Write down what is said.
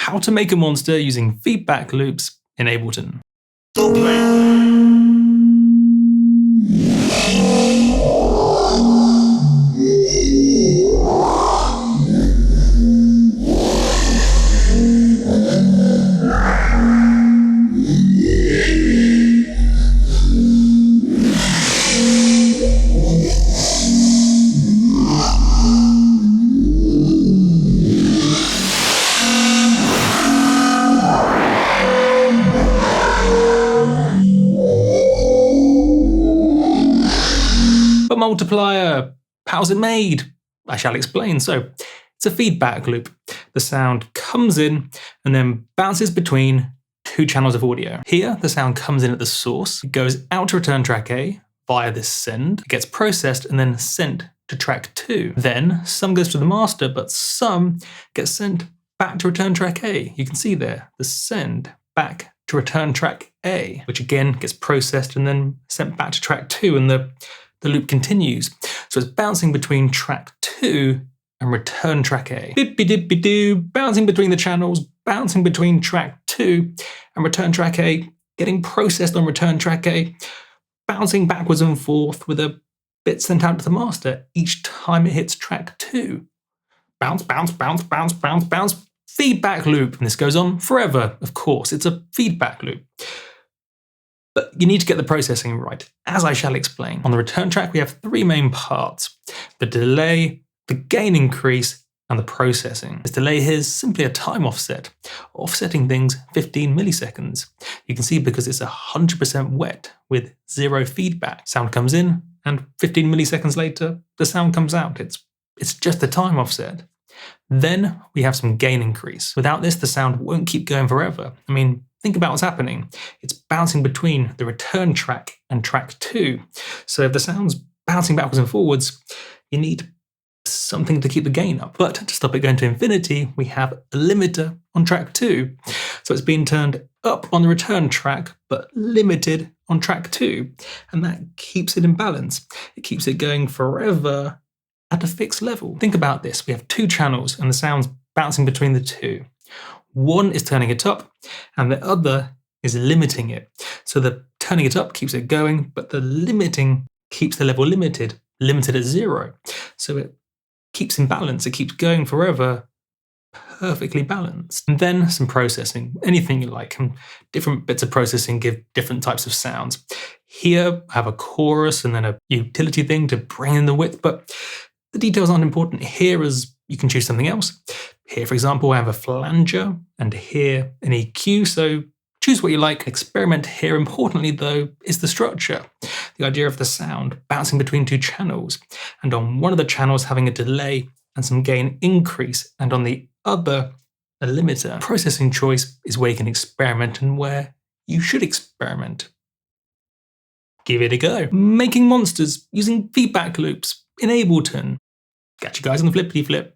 how to make a monster using feedback loops in Ableton. But multiplier, how's it made? I shall explain. So it's a feedback loop. The sound comes in and then bounces between two channels of audio. Here, the sound comes in at the source, it goes out to return track A via this send, it gets processed and then sent to track 2. Then some goes to the master, but some gets sent back to return track A. You can see there, the send back to return track A, which again gets processed and then sent back to track 2, and the loop continues. So it's bouncing between track 2 and return track A. Bippy-dippy-doo, bouncing between the channels, bouncing between track 2 and return track A, getting processed on return track A, bouncing backwards and forth with a bit sent out to the master each time it hits track 2. Bounce, bounce, bounce, bounce, bounce, bounce, feedback loop. And this goes on forever, of course. It's a feedback loop. But you need to get the processing right, as I shall explain. On the return track, we have 3 main parts: the delay, the gain increase, and the processing. This delay here is simply a time offset, offsetting things 15 milliseconds. You can see because it's 100% wet with 0 feedback. Sound comes in, and 15 milliseconds later, the sound comes out. It's just a time offset. Then we have some gain increase. Without this, the sound won't keep going forever. I mean, think about what's happening. It's bouncing between the return track and track 2. So if the sound's bouncing backwards and forwards, you need something to keep the gain up. But to stop it going to infinity, we have a limiter on track 2. So it's being turned up on the return track, but limited on track 2. And that keeps it in balance. It keeps it going forever at a fixed level. Think about this. We have 2 channels and the sound's bouncing between the 2. One is turning it up and the other is limiting it. So the turning it up keeps it going, but the limiting keeps the level limited at 0. So it keeps in balance. It keeps going forever, perfectly balanced. And then some processing, anything you like. And different bits of processing give different types of sounds. Here I have a chorus and then a utility thing to bring in the width, but the details aren't important here, as you can choose something else. Here, for example, I have a flanger, and here an EQ, so choose what you like. Experiment here, importantly though, is the structure. The idea of the sound bouncing between 2 channels, and on one of the channels having a delay and some gain increase, and on the other, a limiter. Processing choice is where you can experiment and where you should experiment. Give it a go. Making monsters using feedback loops in Ableton. Catch you guys on the flippity flip.